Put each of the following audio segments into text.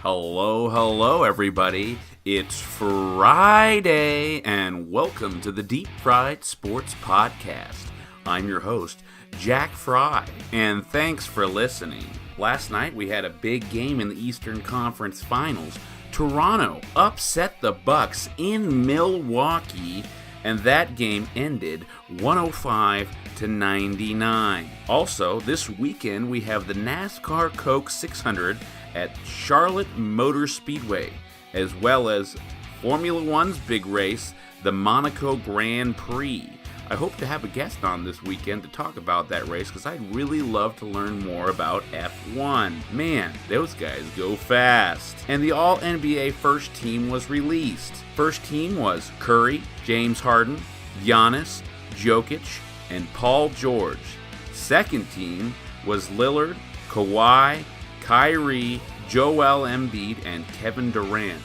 Hello, everybody. It's Friday, and welcome to the Deep Fried Sports Podcast. I'm your host, Jack Fry, and thanks for listening. Last night, we had a big game in the Eastern Conference Finals. Toronto upset the Bucks in Milwaukee, and that game ended 105-99. Also, this weekend, we have the NASCAR Coke 600 at Charlotte Motor Speedway, as well as Formula One's big race, the Monaco Grand Prix. I hope to have a guest on this weekend to talk about that race because I'd really love to learn more about F1. Man, those guys go fast. And the All-NBA first team was released. First team was Curry, James Harden, Giannis, Jokic, and Paul George. Second team was Lillard, Kawhi, Kyrie, Joel Embiid, and Kevin Durant.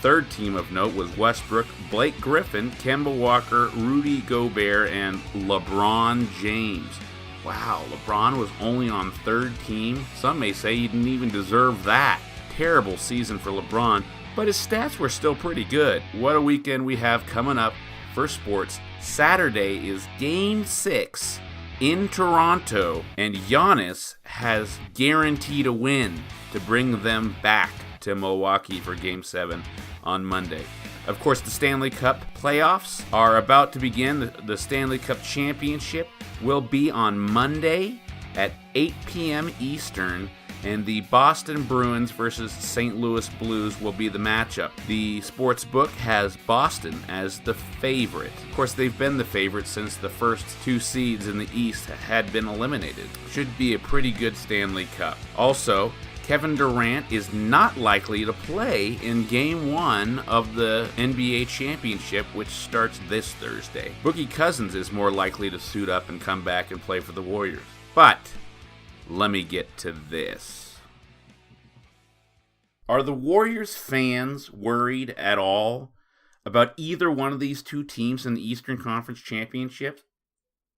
Third team of note was Westbrook, Blake Griffin, Kemba Walker, Rudy Gobert, and LeBron James. Wow, LeBron was only on third team. Some may say he didn't even deserve that. Terrible season for LeBron, but his stats were still pretty good. What a weekend we have coming up for sports. Saturday is Game 6 in Toronto, and Giannis has guaranteed a win to bring them back to Milwaukee for Game 7 on Monday. Of course, the Stanley Cup playoffs are about to begin. The Stanley Cup Championship will be on Monday at 8 p.m. Eastern, and the Boston Bruins versus St. Louis Blues will be the matchup. The sports book has Boston as the favorite. Of course, they've been the favorite since the first two seeds in the East had been eliminated. Should be a pretty good Stanley Cup. Also, Kevin Durant is not likely to play in Game 1 of the NBA Championship, which starts this Thursday. Boogie Cousins is more likely to suit up and come back and play for the Warriors. But let me get to this. Are the Warriors fans worried at all about either one of these two teams in the Eastern Conference Championship?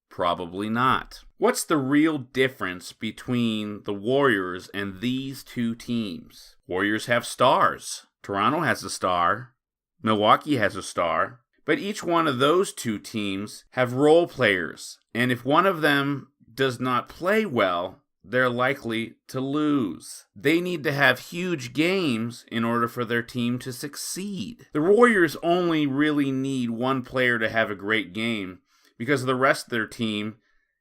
Probably not. What's the real difference between the Warriors and these two teams? Warriors have stars. Toronto has a star. Milwaukee has a star. But each one of those two teams have role players. And if one of them does not play well, they're likely to lose. They need to have huge games in order for their team to succeed. The Warriors only really need one player to have a great game because the rest of their team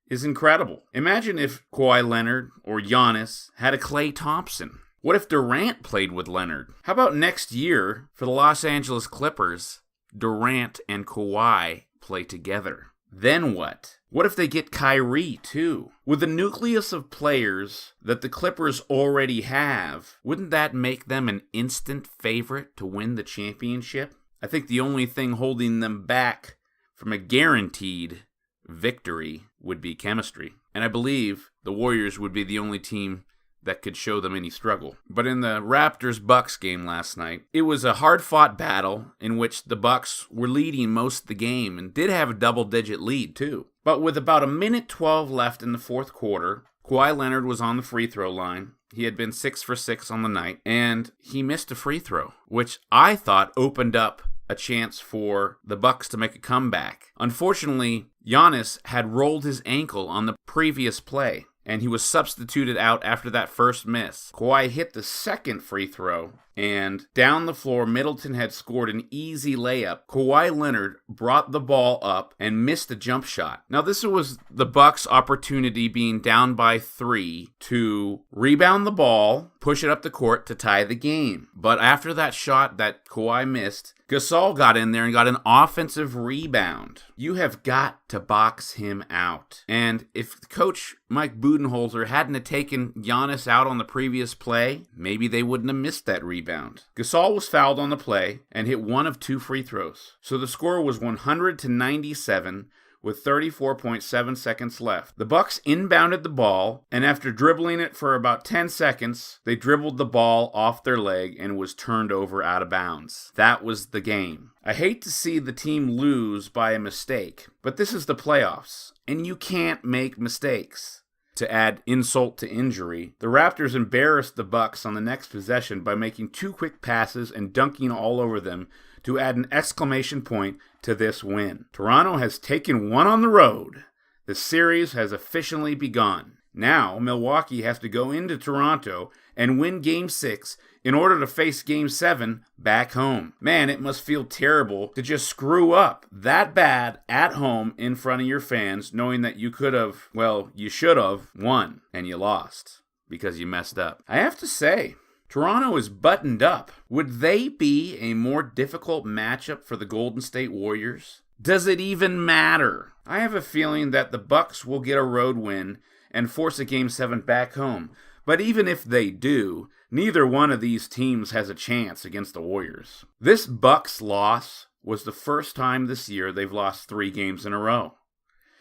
is incredible. Imagine if Kawhi Leonard or Giannis had a Klay Thompson. What if Durant played with Leonard? How about next year for the Los Angeles Clippers, Durant and Kawhi play together? Then what? What if they get Kyrie, too? With the nucleus of players that the Clippers already have, wouldn't that make them an instant favorite to win the championship? I think the only thing holding them back from a guaranteed victory would be chemistry. And I believe the Warriors would be the only team that could show them any struggle. But in the Raptors-Bucks game last night, it was a hard-fought battle in which the Bucks were leading most of the game and did have a double-digit lead, too. But with about a minute 12 left in the fourth quarter, Kawhi Leonard was on the free throw line. He had been 6 for 6 on the night, and he missed a free throw, which I thought opened up a chance for the Bucks to make a comeback. Unfortunately, Giannis had rolled his ankle on the previous play, and he was substituted out after that first miss. Kawhi hit the second free throw, and down the floor, Middleton had scored an easy layup. Kawhi Leonard brought the ball up and missed a jump shot. Now, this was the Bucks' opportunity, being down by 3, to rebound the ball, push it up the court to tie the game. But after that shot that Kawhi missed, Gasol got in there and got an offensive rebound. You have got to box him out. And if Coach Mike Budenholzer hadn't have taken Giannis out on the previous play, maybe they wouldn't have missed that rebound. Gasol was fouled on the play and hit one of 2 free throws. So the score was 100-97 with 34.7 seconds left. The Bucks inbounded the ball, and after dribbling it for about 10 seconds, they dribbled the ball off their leg and was turned over out of bounds. That was the game. I hate to see the team lose by a mistake, but this is the playoffs, and you can't make mistakes. To add insult to injury, the Raptors embarrassed the Bucks on the next possession by making 2 quick passes and dunking all over them to add an exclamation point to this win. Toronto has taken one on the road. The series has officially begun. Now, Milwaukee has to go into Toronto and win Game 6 in order to face Game 7 back home. Man, it must feel terrible to just screw up that bad at home in front of your fans, knowing that you could have, well, you should have won, and you lost because you messed up. I have to say, Toronto is buttoned up. Would they be a more difficult matchup for the Golden State Warriors? Does it even matter? I have a feeling that the Bucks will get a road win and force a Game 7 back home. But even if they do, neither one of these teams has a chance against the Warriors. This Bucks loss was the first time this year they've lost 3 games in a row.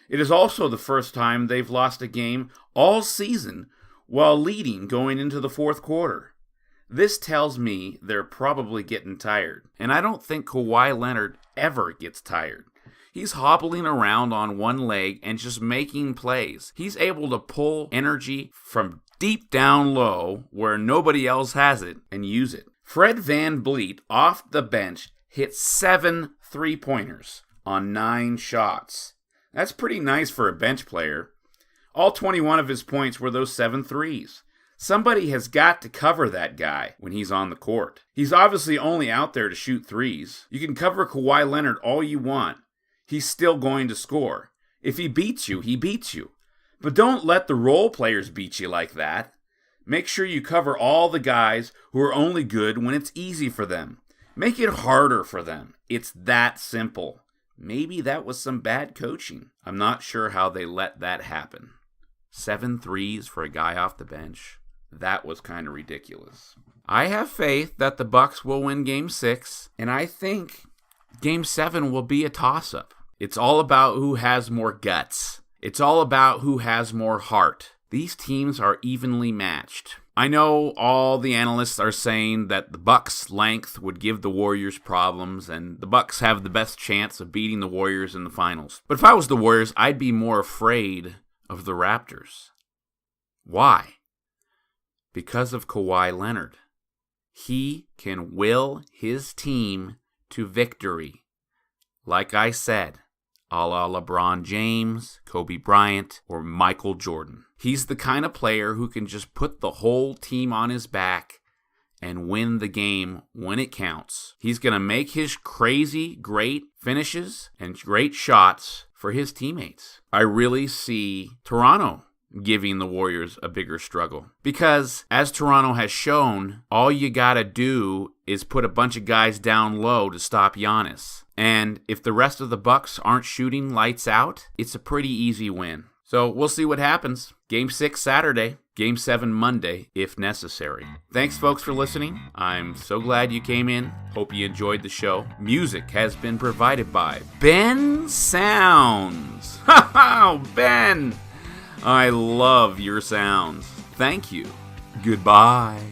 It is also the first time they've lost a game all season while leading going into the fourth quarter. This tells me they're probably getting tired. And I don't think Kawhi Leonard ever gets tired. He's hobbling around on one leg and just making plays. He's able to pull energy from deep down low where nobody else has it and use it. Fred VanVleet off the bench hit 7 3-pointers on 9 shots. That's pretty nice for a bench player. All 21 of his points were those 7 threes. Somebody has got to cover that guy when he's on the court. He's obviously only out there to shoot threes. You can cover Kawhi Leonard all you want. He's still going to score. If he beats you, he beats you. But don't let the role players beat you like that. Make sure you cover all the guys who are only good when it's easy for them. Make it harder for them. It's that simple. Maybe that was some bad coaching. I'm not sure how they let that happen. 7 threes for a guy off the bench. That was kind of ridiculous. I have faith that the Bucks will win Game 6, and I think Game 7 will be a toss-up. It's all about who has more guts. It's all about who has more heart. These teams are evenly matched. I know all the analysts are saying that the Bucks' length would give the Warriors problems, and the Bucks have the best chance of beating the Warriors in the finals. But if I was the Warriors, I'd be more afraid of the Raptors. Why? Because of Kawhi Leonard. He can will his team to victory. Like I said, a la LeBron James, Kobe Bryant, or Michael Jordan. He's the kind of player who can just put the whole team on his back and win the game when it counts. He's going to make his crazy, great finishes and great shots for his teammates. I really see Toronto giving the Warriors a bigger struggle. Because, as Toronto has shown, all you gotta do is put a bunch of guys down low to stop Giannis. And if the rest of the Bucks aren't shooting lights out, it's a pretty easy win. So we'll see what happens. Game 6 Saturday, Game 7 Monday, if necessary. Thanks, folks, for listening. I'm so glad you came in. Hope you enjoyed the show. Music has been provided by Ben Sounds. Ha ha, Ben! I love your sounds. Thank you. Goodbye.